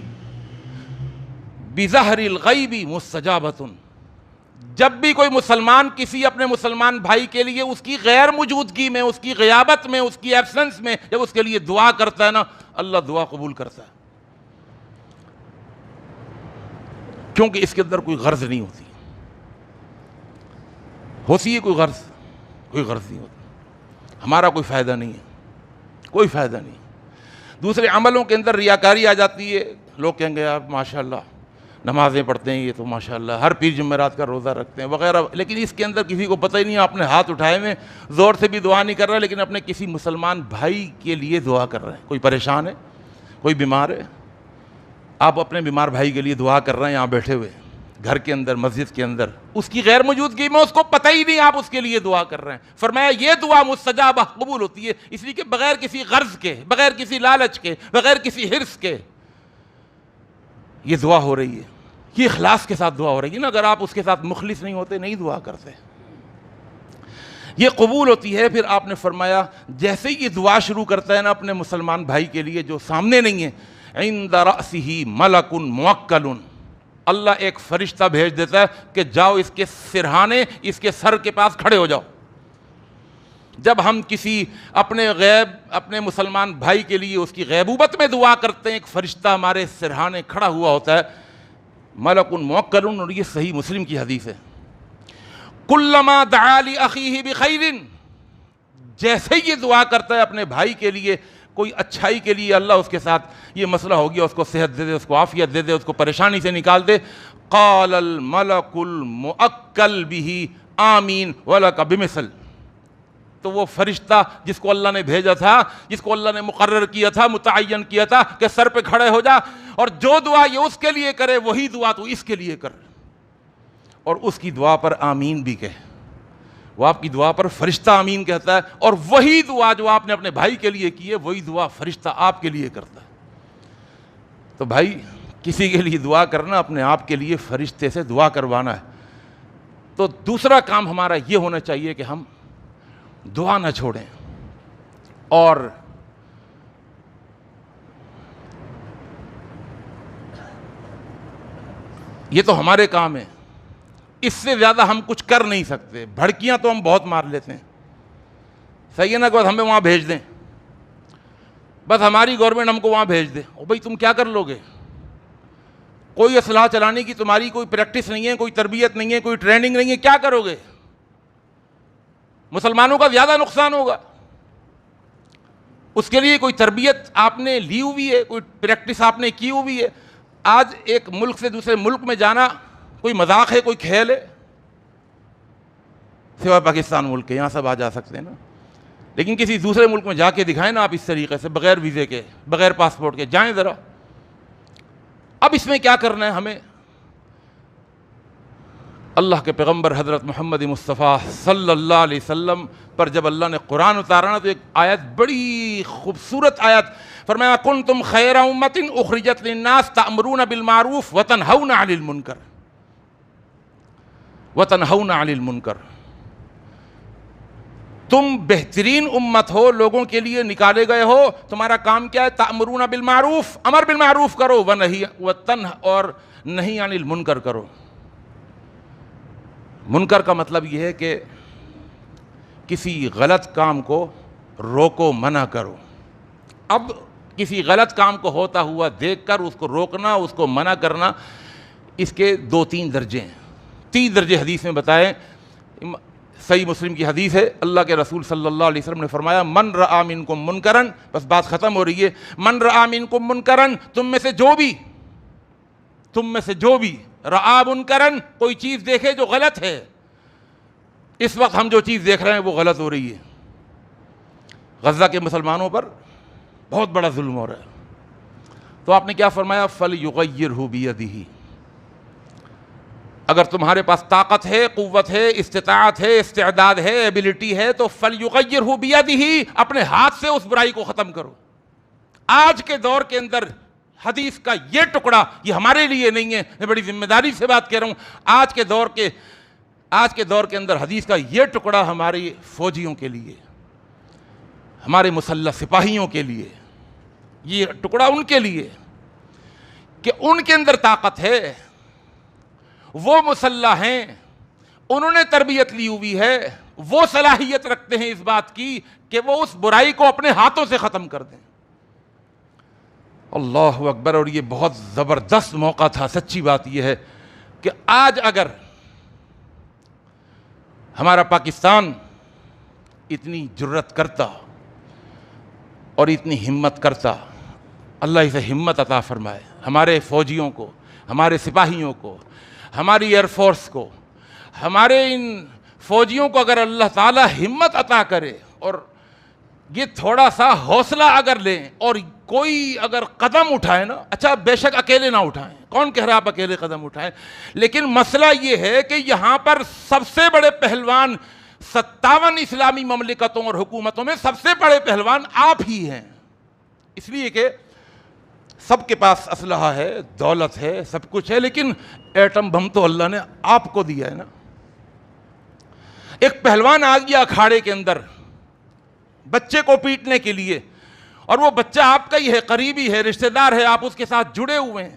بظہر الغیب مستجابۃ. جب بھی کوئی مسلمان کسی اپنے مسلمان بھائی کے لیے اس کی غیر موجودگی میں، اس کی غیابت میں، اس کی ایبسنس میں جب اس کے لیے دعا کرتا ہے نا، اللہ دعا قبول کرتا ہے، کیونکہ اس کے اندر کوئی غرض نہیں ہوتی. ہوتی ہے کوئی غرض نہیں ہوتی. ہمارا کوئی فائدہ نہیں ہے، کوئی فائدہ نہیں. دوسرے عملوں کے اندر ریاکاری آ جاتی ہے. لوگ کہیں گے آپ ماشاءاللہ نمازیں پڑھتے ہیں، یہ تو ماشاءاللہ ہر پیر جمعرات کا روزہ رکھتے ہیں وغیرہ، لیکن اس کے اندر کسی کو پتہ ہی نہیں. آپ نے ہاتھ اٹھائے ہوئے، زور سے بھی دعا نہیں کر رہا، لیکن اپنے کسی مسلمان بھائی کے لیے دعا کر رہے ہیں. کوئی پریشان ہے، کوئی بیمار ہے، آپ اپنے بیمار بھائی کے لیے دعا کر رہے ہیں یہاں بیٹھے ہوئے گھر کے اندر، مسجد کے اندر، اس کی غیر موجودگی میں اس کو پتہ ہی نہیں آپ اس کے لیے دعا کر رہے ہیں. فرمایا یہ دعا مستجابہ قبول ہوتی ہے، اس لیے کہ بغیر کسی غرض کے، بغیر کسی لالچ کے، بغیر کسی حرص کے یہ دعا ہو رہی ہے. یہ اخلاص کے ساتھ دعا ہو رہی ہے نا. اگر آپ اس کے ساتھ مخلص نہیں ہوتے، نہیں دعا کرتے، یہ قبول ہوتی ہے. پھر آپ نے فرمایا جیسے ہی یہ دعا شروع کرتا ہے نا اپنے مسلمان بھائی کے لیے جو سامنے نہیں ہے، عند رأسہ ملک موکل، اللہ ایک فرشتہ بھیج دیتا ہے کہ جاؤ اس کے سرہانے، اس کے سر کے پاس کھڑے ہو جاؤ. جب ہم کسی اپنے مسلمان بھائی کے لیے اس کی غیبوبت میں دعا کرتے ہیں، ایک فرشتہ ہمارے سرہانے کھڑا ہوا ہوتا ہے، ملک موکل. اور یہ صحیح مسلم کی حدیث ہے. کلما دعا لاخیہ بخیر، جیسے ہی یہ دعا کرتا ہے اپنے بھائی کے لیے کوئی اچھائی کے لیے، اللہ اس کے ساتھ یہ مسئلہ ہو گیا، اس کو صحت دے دے، اس کو عافیت دے دے، اس کو پریشانی سے نکال دے، قال الملک المؤکل بہ آمین ولک بمثل. تو وہ فرشتہ جس کو اللہ نے بھیجا تھا، جس کو اللہ نے مقرر کیا تھا، متعین کیا تھا کہ سر پہ کھڑے ہو جا، اور جو دعا یہ اس کے لیے کرے وہی دعا تو اس کے لیے کر، اور اس کی دعا پر آمین بھی کہے. وہ آپ کی دعا پر فرشتہ آمین کہتا ہے، اور وہی دعا جو آپ نے اپنے بھائی کے لیے کی ہے وہی دعا فرشتہ آپ کے لیے کرتا ہے. تو بھائی کسی کے لیے دعا کرنا اپنے آپ کے لیے فرشتے سے دعا کروانا ہے. تو دوسرا کام ہمارا یہ ہونا چاہیے کہ ہم دعا نہ چھوڑیں. اور یہ تو ہمارے کام ہے، اس سے زیادہ ہم کچھ کر نہیں سکتے. بھڑکیاں تو ہم بہت مار لیتے ہیں، صحیح ہے نا، کہ بس ہمیں وہاں بھیج دیں، بس ہماری گورنمنٹ ہم کو وہاں بھیج دے. او بھائی تم کیا کر لو گے؟ کوئی اسلحہ چلانے کی تمہاری کوئی پریکٹس نہیں ہے، کوئی تربیت نہیں ہے، کوئی ٹریننگ نہیں ہے، کیا کرو گے؟ مسلمانوں کا زیادہ نقصان ہوگا. اس کے لیے کوئی تربیت آپ نے لی ہوئی ہے، کوئی پریکٹس آپ نے کی ہوئی ہے. آج ایک ملک سے دوسرے ملک میں جانا کوئی مذاق ہے، کوئی کھیل ہے؟ سوائے پاکستان ملک کے، یہاں سب آ جا سکتے ہیں نا. لیکن کسی دوسرے ملک میں جا کے دکھائیں نا آپ اس طریقے سے، بغیر ویزے کے، بغیر پاسپورٹ کے، جائیں ذرا. اب اس میں کیا کرنا ہے ہمیں؟ اللہ کے پیغمبر حضرت محمد مصطفیٰ صلی اللہ علیہ وسلم پر جب اللہ نے قرآن اتارا نا، تو ایک آیت، بڑی خوبصورت آیت، فرمایا کنتم خیر امۃ اخرجت للناس تأمرون بالمعروف وتنہون عن المنکر عن المنکر. تم بہترین امت ہو، لوگوں کے لیے نکالے گئے ہو. تمہارا کام کیا ہے؟ تأمرون بالمعروف، امر بالمعروف کرو، اور نہی عن المنکر کرو. منکر کا مطلب یہ ہے کہ کسی غلط کام کو روکو، منع کرو. اب کسی غلط کام کو ہوتا ہوا دیکھ کر اس کو روکنا، اس کو منع کرنا، اس کے 2-3 درجے ہیں. 3 درجے حدیث میں بتائے. صحیح مسلم کی حدیث ہے، اللہ کے رسول صلی اللہ علیہ وسلم نے فرمایا من رآ منکم منکرن، بس بات ختم ہو رہی ہے، من رآ منکم منکرن، تم میں سے جو بھی رآ منکرن، کوئی چیز دیکھے جو غلط ہے. اس وقت ہم جو چیز دیکھ رہے ہیں وہ غلط ہو رہی ہے. غزہ کے مسلمانوں پر بہت بڑا ظلم ہو رہا ہے. تو آپ نے کیا فرمایا؟ فَلْيُغَيِّرْهُ بِيَدِهِ، اگر تمہارے پاس طاقت ہے، قوت ہے، استطاعت ہے، استعداد ہے، ایبلٹی ہے تو فَلْيُغَيِّرْهُ بِيَدِهِ، اپنے ہاتھ سے اس برائی کو ختم کرو۔ آج کے دور کے اندر حدیث کا یہ ٹکڑا، یہ ہمارے لیے نہیں ہے، میں بڑی ذمہ داری سے بات کہہ رہا ہوں، آج کے دور کے اندر حدیث کا یہ ٹکڑا ہمارے فوجیوں کے لیے، ہمارے مسلح سپاہیوں کے لیے، یہ ٹکڑا ان کے لیے کہ ان کے اندر طاقت ہے، وہ مسلح ہیں، انہوں نے تربیت لی ہوئی ہے، وہ صلاحیت رکھتے ہیں اس بات کی کہ وہ اس برائی کو اپنے ہاتھوں سے ختم کر دیں۔ اللہ اکبر۔ اور یہ بہت زبردست موقع تھا۔ سچی بات یہ ہے کہ آج اگر ہمارا پاکستان اتنی جرت کرتا اور اتنی ہمت کرتا، اللہ اسے ہمت عطا فرمائے، ہمارے فوجیوں کو، ہمارے سپاہیوں کو، ہماری ایئر فورس کو، ہمارے ان فوجیوں کو اگر اللہ تعالیٰ ہمت عطا کرے اور یہ تھوڑا سا حوصلہ اگر لیں اور کوئی اگر قدم اٹھائے نا، اچھا بے شک اکیلے نہ اٹھائیں، کون کہہ رہا ہے آپ اکیلے قدم اٹھائیں، لیکن مسئلہ یہ ہے کہ یہاں پر سب سے بڑے پہلوان 57 اسلامی مملکتوں اور حکومتوں میں سب سے بڑے پہلوان آپ ہی ہیں، اس لیے کہ سب کے پاس اسلحہ ہے، دولت ہے، سب کچھ ہے، لیکن ایٹم بم تو اللہ نے آپ کو دیا ہے نا۔ ایک پہلوان آ گیا اکھاڑے کے اندر بچے کو پیٹنے کے لیے، اور وہ بچہ آپ کا ہی ہے، قریبی ہے، رشتہ دار ہے، آپ اس کے ساتھ جڑے ہوئے ہیں،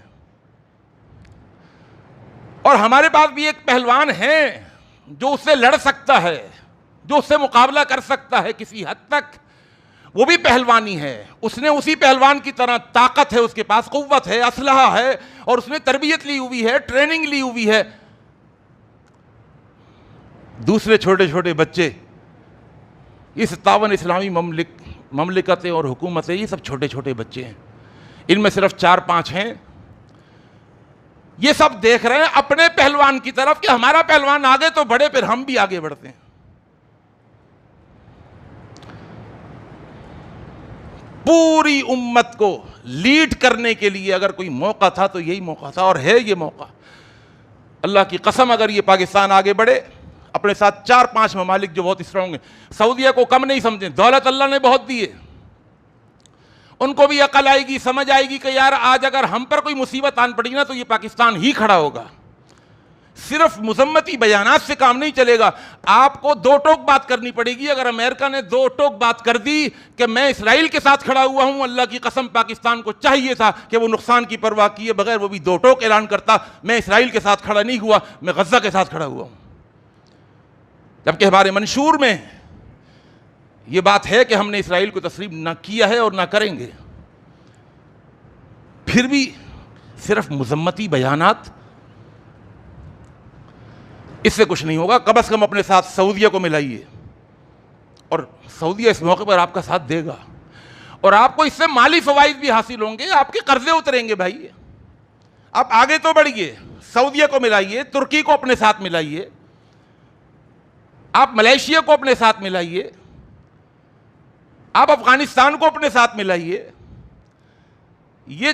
اور ہمارے پاس بھی ایک پہلوان ہے جو اس سے لڑ سکتا ہے، جو اس سے مقابلہ کر سکتا ہے کسی حد تک، وہ بھی پہلوانی ہے، اس نے اسی پہلوان کی طرح طاقت ہے، اس کے پاس قوت ہے، اسلحہ ہے، اور اس نے تربیت لی ہوئی ہے، ٹریننگ لی ہوئی ہے۔ دوسرے چھوٹے چھوٹے بچے، یہ 57 اسلامی مملکتیں اور حکومتیں، یہ سب چھوٹے چھوٹے بچے ہیں، ان میں صرف 4-5 ہیں، یہ سب دیکھ رہے ہیں اپنے پہلوان کی طرف کہ ہمارا پہلوان آگے تو بڑھے، پھر ہم بھی آگے بڑھتے ہیں۔ پوری امت کو لیڈ کرنے کے لیے اگر کوئی موقع تھا تو یہی موقع تھا، اور ہے یہ موقع۔ اللہ کی قسم اگر یہ پاکستان آگے بڑھے، اپنے ساتھ 4-5 ممالک جو بہت اسٹرانگ ہیں، سعودیہ کو کم نہیں سمجھیں، دولت اللہ نے بہت دی ہے، ان کو بھی عقل آئے گی، سمجھ آئے گی کہ یار آج اگر ہم پر کوئی مصیبت آن پڑی نا تو یہ پاکستان ہی کھڑا ہوگا۔ صرف مذمتی بیانات سے کام نہیں چلے گا، آپ کو 2 ٹوک بات کرنی پڑے گی۔ اگر امریکہ نے 2 ٹوک بات کر دی کہ میں اسرائیل کے ساتھ کھڑا ہوا ہوں، اللہ کی قسم پاکستان کو چاہیے تھا کہ وہ نقصان کی پرواہ کیے بغیر وہ بھی 2 ٹوک اعلان کرتا، میں اسرائیل کے ساتھ کھڑا نہیں ہوا، میں غزہ کے ساتھ کھڑا ہوا ہوں۔ جبکہ ہمارے منشور میں یہ بات ہے کہ ہم نے اسرائیل کو تسلیم نہ کیا ہے اور نہ کریں گے، پھر بھی صرف مذمتی بیانات، اس سے کچھ نہیں ہوگا۔ کم از کم اپنے ساتھ سعودیہ کو ملائیے، اور سعودیہ اس موقع پر آپ کا ساتھ دے گا، اور آپ کو اس سے مالی فوائد بھی حاصل ہوں گے، آپ کے قرضے اتریں گے بھائی۔ آپ آگے تو بڑھیے، سعودیہ کو ملائیے، ترکی کو اپنے ساتھ ملائیے، آپ ملیشیا کو اپنے ساتھ ملائیے، آپ افغانستان کو اپنے ساتھ ملائیے، یہ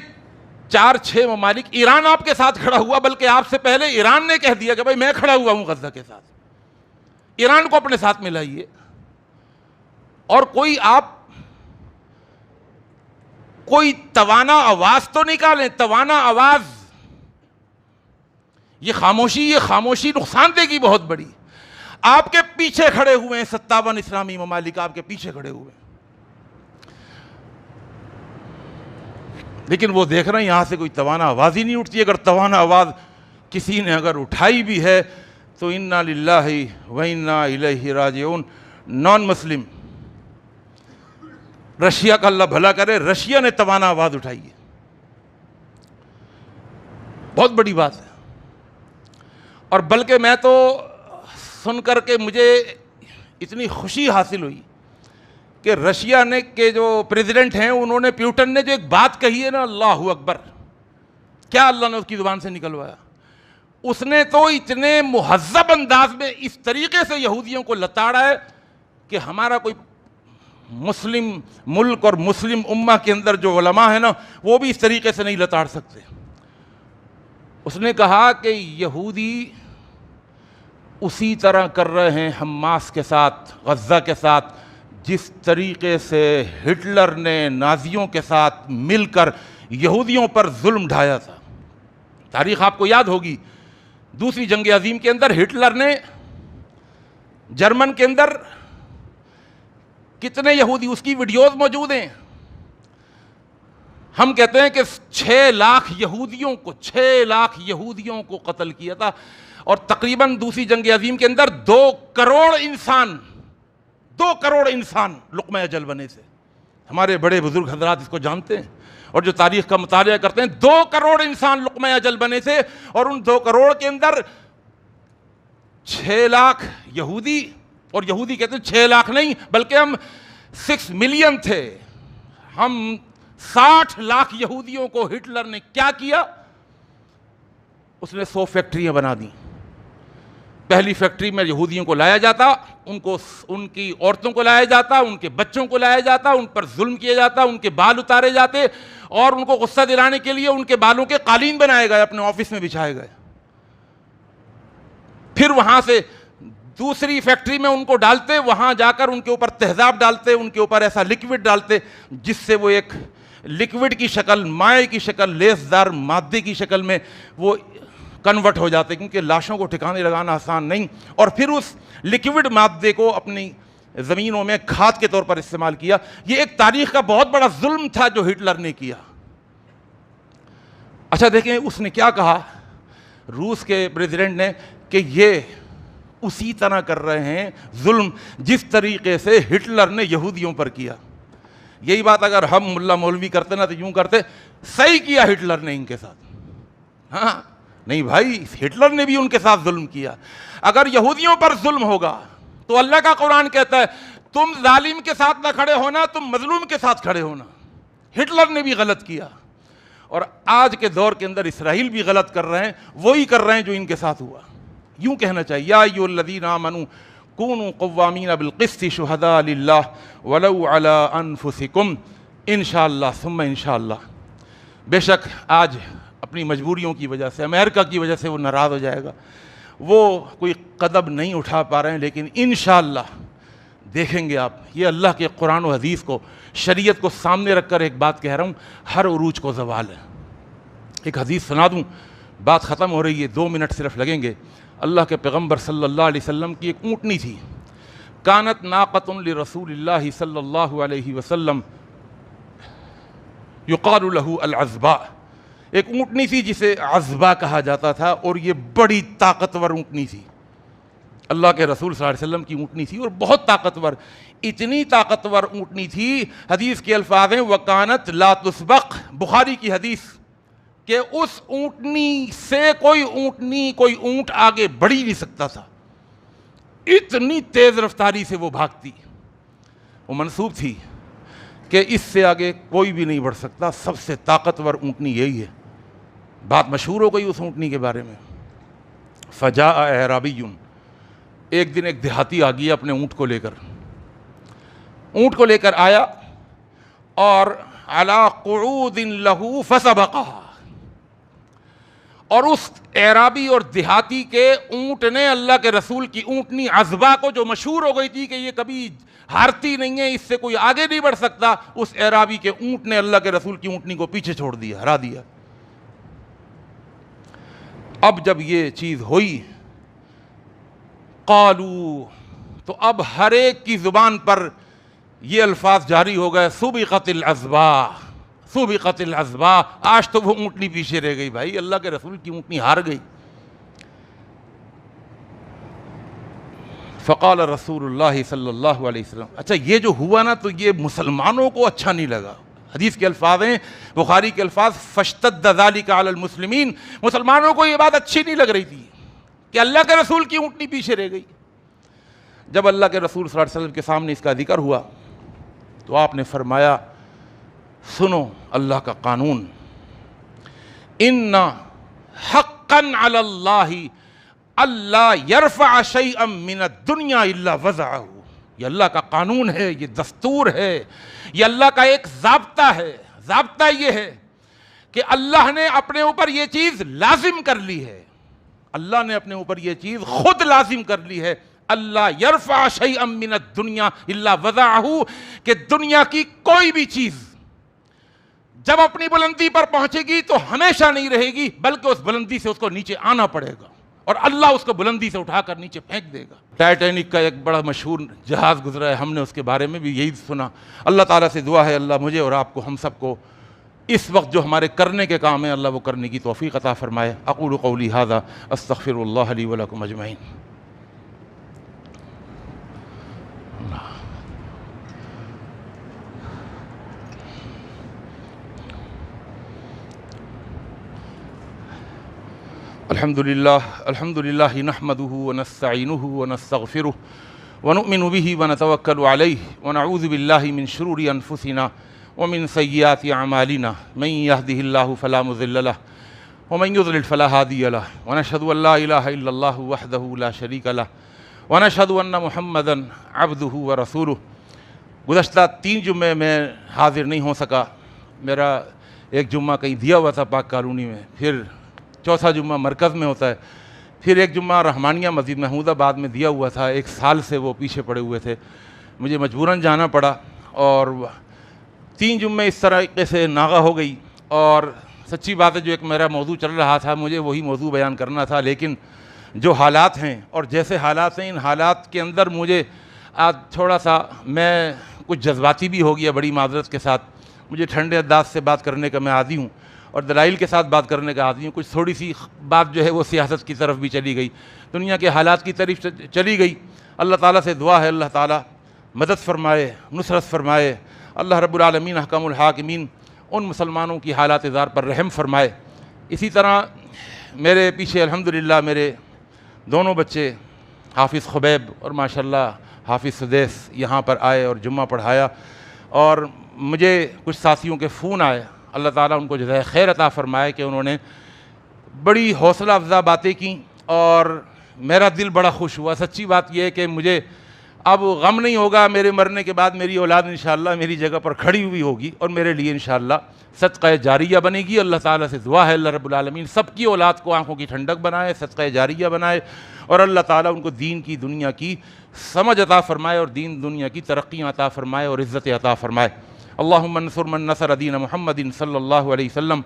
4-6 ممالک، ایران آپ کے ساتھ کھڑا ہوا، بلکہ آپ سے پہلے ایران نے کہہ دیا کہ بھائی میں کھڑا ہوا ہوں غزہ کے ساتھ، ایران کو اپنے ساتھ ملائیے، اور کوئی توانا آواز تو نکالیں، توانا آواز، یہ خاموشی نقصان دے گی بہت بڑی۔ آپ کے پیچھے کھڑے ہوئے ہیں 57 اسلامی ممالک، آپ کے پیچھے کھڑے ہوئے ہیں، لیکن وہ دیکھ رہے ہیں یہاں سے کوئی توانا آواز ہی نہیں اٹھتی۔ اگر توانا آواز کسی نے اگر اٹھائی بھی ہے تو انا للہ و انا الیہ راجعون۔ نان مسلم رشیا کا اللہ بھلا کرے، رشیا نے توانا آواز اٹھائی ہے، بہت بڑی بات ہے۔ اور بلکہ میں تو سن کر کے مجھے اتنی خوشی حاصل ہوئی کہ رشیا نے کے جو پریزیڈنٹ ہیں، انہوں نے، پیوٹن نے جو ایک بات کہی ہے نا، اللہ اکبر، کیا اللہ نے اس کی زبان سے نکلوایا۔ اس نے تو اتنے مہذب انداز میں اس طریقے سے یہودیوں کو لتاڑا ہے کہ ہمارا کوئی مسلم ملک اور مسلم امہ کے اندر جو علماء ہیں نا، وہ بھی اس طریقے سے نہیں لتاڑ سکتے۔ اس نے کہا کہ یہودی اسی طرح کر رہے ہیں حماس کے ساتھ، غزہ کے ساتھ، جس طریقے سے ہٹلر نے نازیوں کے ساتھ مل کر یہودیوں پر ظلم ڈھایا تھا۔ تاریخ آپ کو یاد ہوگی، دوسری جنگ عظیم کے اندر ہٹلر نے جرمن کے اندر کتنے یہودی، اس کی ویڈیوز موجود ہیں، ہم کہتے ہیں کہ 6 لاکھ یہودیوں کو قتل کیا تھا، اور تقریباً دوسری جنگ عظیم کے اندر 2 کروڑ انسان لقمہ اجل بنے تھے۔ ہمارے بڑے بزرگ حضرات اس کو جانتے ہیں، اور جو تاریخ کا مطالعہ کرتے ہیں، 2 کروڑ انسان لقمہ اجل بنے تھے، اور ان 2 کروڑ کے اندر 6 لاکھ یہودی، اور یہودی کہتے ہیں 6 لاکھ نہیں بلکہ ہم 6 ملین تھے۔ ہم 60 لاکھ یہودیوں کو ہٹلر نے کیا کیا؟ اس نے 100 فیکٹریاں بنا دیں۔ پہلی فیکٹری میں یہودیوں کو لایا جاتا، ان کی عورتوں کو لایا جاتا، ان کے بچوں کو لایا جاتا، ان پر ظلم کیا جاتا، ان کے بال اتارے جاتے، اور ان کو غصہ دلانے کے لیے ان کے بالوں کے قالین بنائے گئے، اپنے آفس میں بچھائے گئے۔ پھر وہاں سے دوسری فیکٹری میں ان کو ڈالتے، وہاں جا کر ان کے اوپر تیزاب ڈالتے، ان کے اوپر ایسا لکوڈ ڈالتے جس سے وہ ایک لکوڈ کی شکل، مائع کی شکل، لیسدار مادے کی شکل میں وہ کنورٹ ہو جاتے، کیونکہ لاشوں کو ٹھکانے لگانا آسان نہیں، اور پھر اس لکوڈ مادے کو اپنی زمینوں میں کھاد کے طور پر استعمال کیا۔ یہ ایک تاریخ کا بہت بڑا ظلم تھا جو ہٹلر نے کیا۔ اچھا دیکھیں اس نے کیا کہا، روس کے پریزیڈنٹ نے، کہ یہ اسی طرح کر رہے ہیں ظلم جس طریقے سے ہٹلر نے یہودیوں پر کیا۔ یہی بات اگر ہم ملا مولوی کرتے نا تو یوں کرتے، صحیح کیا ہٹلر نے ان کے ساتھ۔ ہاں نہیں بھائی، ہٹلر نے بھی ان کے ساتھ ظلم کیا۔ اگر یہودیوں پر ظلم ہوگا تو اللہ کا قرآن کہتا ہے تم ظالم کے ساتھ نہ کھڑے ہونا، تم مظلوم کے ساتھ کھڑے ہونا۔ ہٹلر نے بھی غلط کیا، اور آج کے دور کے اندر اسرائیل بھی غلط کر رہے ہیں، وہی کر رہے ہیں جو ان کے ساتھ ہوا۔ یوں کہنا چاہیے، یا ایھا الذین آمنوا کونوا قوامین بالقسط شہداء للہ ولو علی انفسکم انشاءاللہ ثم انشاءاللہ۔ بے شک آج اپنی مجبوریوں کی وجہ سے، امریکہ کی وجہ سے وہ ناراض ہو جائے گا، وہ کوئی قدم نہیں اٹھا پا رہے ہیں، لیکن انشاءاللہ دیکھیں گے آپ۔ یہ اللہ کے قرآن و حدیث کو، شریعت کو سامنے رکھ کر ایک بات کہہ رہا ہوں، ہر عروج کو زوال ہے۔ ایک حدیث سنا دوں، بات ختم ہو رہی ہے، 2 منٹ صرف لگیں گے۔ اللہ کے پیغمبر صلی اللہ علیہ وسلم کی ایک اونٹنی تھی، کانت ناقۃ لرسول اللہ صلی اللہ علیہ وسلم یقال لہ العذباء، ایک اونٹنی تھی جسے عذبا کہا جاتا تھا، اور یہ بڑی طاقتور اونٹنی تھی، اللہ کے رسول صلی اللہ علیہ وسلم کی اونٹنی تھی، اور بہت طاقتور، اتنی طاقتور اونٹنی تھی، حدیث کے الفاظ ہیں وَكَانَتْ لَا تُسْبَقْ، بخاری کی حدیث، کہ اس اونٹنی سے کوئی اونٹ آگے بڑھ ہی نہیں سکتا تھا، اتنی تیز رفتاری سے وہ بھاگتی۔ وہ منسوب تھی کہ اس سے آگے کوئی بھی نہیں بڑھ سکتا، سب سے طاقتور اونٹنی یہی ہے۔ بات مشہور ہو گئی اس اونٹنی کے بارے میں۔ فجاء اعرابی، ایک دن ایک دیہاتی آ گیا اپنے اونٹ کو لے کر آیا، اور علی قعود لہ فسبقہا، اور اس اعرابی اور دیہاتی کے اونٹ نے اللہ کے رسول کی اونٹنی عذبا کو، جو مشہور ہو گئی تھی کہ یہ کبھی ہارتی نہیں ہے، اس سے کوئی آگے نہیں بڑھ سکتا، اس اعرابی کے اونٹ نے اللہ کے رسول کی اونٹنی کو پیچھے چھوڑ دیا، ہرا دیا۔ اب جب یہ چیز ہوئی، قالو، تو اب ہر ایک کی زبان پر یہ الفاظ جاری ہو گئے، سبقت العذباء، سبقت العذباء، آج تو وہ اونٹنی پیچھے رہ گئی بھائی، اللہ کے رسول کی اونٹنی ہار گئی۔ فقال رسول اللہ صلی اللہ علیہ وسلم، اچھا یہ جو ہوا نا تو یہ مسلمانوں کو اچھا نہیں لگا۔ حدیث کے الفاظ ہیں، بخاری کے الفاظ، فاشتد ذلک علی المسلمین، مسلمانوں کو یہ بات اچھی نہیں لگ رہی تھی کہ اللہ کے رسول کی اونٹنی پیچھے رہ گئی۔ جب اللہ کے رسول صلی اللہ علیہ وسلم کے سامنے اس کا ذکر ہوا تو آپ نے فرمایا، سنو اللہ کا قانون، ان حقا علی اللہ اللہ یرفع شیئا من الدنیا الا وضعہ، یہ اللہ کا قانون ہے، یہ دستور ہے، یہ اللہ کا ایک ضابطہ ہے۔ ضابطہ یہ ہے کہ اللہ نے اپنے اوپر یہ چیز لازم کر لی ہے، اللہ نے اپنے اوپر یہ چیز خود لازم کر لی ہے، اللہ یرفع شیئا من الدنیا الا وضعہ، کہ دنیا کی کوئی بھی چیز جب اپنی بلندی پر پہنچے گی تو ہمیشہ نہیں رہے گی، بلکہ اس بلندی سے اس کو نیچے آنا پڑے گا، اور اللہ اس کو بلندی سے اٹھا کر نیچے پھینک دے گا۔ ٹائٹینک کا ایک بڑا مشہور جہاز گزرا ہے، ہم نے اس کے بارے میں بھی یہی سنا۔ اللہ تعالیٰ سے دعا ہے اللہ مجھے اور آپ کو، ہم سب کو اس وقت جو ہمارے کرنے کے کام ہیں اللہ وہ کرنے کی توفیق عطا فرمائے۔ اقول قولی ھذا استغفر اللہ لی ولکم اجمعین۔ الحمد للہ نحمده ونستعینه ونستغفره ونؤمن به ونتوکل علیہ ونعوذ باللہ من شرور انفسنا ومن سیئات اعمالنا، من یهده اللہ فلا مضل له ومن یضلل فلا ہادی له، ونشهد ان لا الہ الا اللہ وحدہ لا شریک له، ونشهد ان محمدا عبدہ ورسولہ۔ گزشتہ 3 جمعے میں حاضر نہیں ہو سکا، میرا ایک جمعہ کہیں دیا ہوا تھا پاک کالونی میں، پھر چوتھا جمعہ مرکز میں ہوتا ہے، پھر ایک جمعہ رحمانیہ مسجد محمود آباد میں دیا ہوا تھا، 1 سال سے وہ پیچھے پڑے ہوئے تھے، مجھے مجبوراً جانا پڑا، اور 3 جمعے اس طریقے سے ناغہ ہو گئی۔ اور سچی بات ہے جو ایک میرا موضوع چل رہا تھا مجھے وہی موضوع بیان کرنا تھا، لیکن جو حالات ہیں اور جیسے حالات ہیں ان حالات کے اندر مجھے آج تھوڑا سا میں کچھ جذباتی بھی ہو گیا، بڑی معذرت کے ساتھ۔ مجھے ٹھنڈے انداز سے بات کرنے کا میں عادی ہوں اور دلائل کے ساتھ بات کرنے کا عادی ہوں، کچھ تھوڑی سی بات جو ہے وہ سیاست کی طرف بھی چلی گئی، دنیا کے حالات کی طرف چلی گئی۔ اللہ تعالیٰ سے دعا ہے اللہ تعالیٰ مدد فرمائے، نصرت فرمائے، اللہ رب العالمین احکم الحاکمین ان مسلمانوں کی حالات زار پر رحم فرمائے۔ اسی طرح میرے پیچھے الحمدللہ میرے دونوں بچے حافظ خبیب اور ماشاءاللہ حافظ سدیس یہاں پر آئے اور جمعہ پڑھایا، اور مجھے کچھ ساتھیوں کے فون آئے، اللہ تعالیٰ ان کو جزائے خیر عطا فرمائے کہ انہوں نے بڑی حوصلہ افزا باتیں کیں اور میرا دل بڑا خوش ہوا۔ سچی بات یہ ہے کہ مجھے اب غم نہیں ہوگا، میرے مرنے کے بعد میری اولاد انشاءاللہ میری جگہ پر کھڑی ہوئی ہوگی اور میرے لیے انشاءاللہ صدقہ جاریہ بنے گی۔ اللہ تعالیٰ سے دعا ہے اللہ رب العالمین سب کی اولاد کو آنکھوں کی ٹھنڈک بنائے، صدقہ جاریہ بنائے، اور اللہ تعالیٰ ان کو دین کی دنیا کی سمجھ عطا فرمائے اور دین دنیا کی ترقیاں عطا فرمائے اور عزت عطا فرمائے۔ اللہم انصر من نصر دین محمد صلی اللہ علیہ وسلم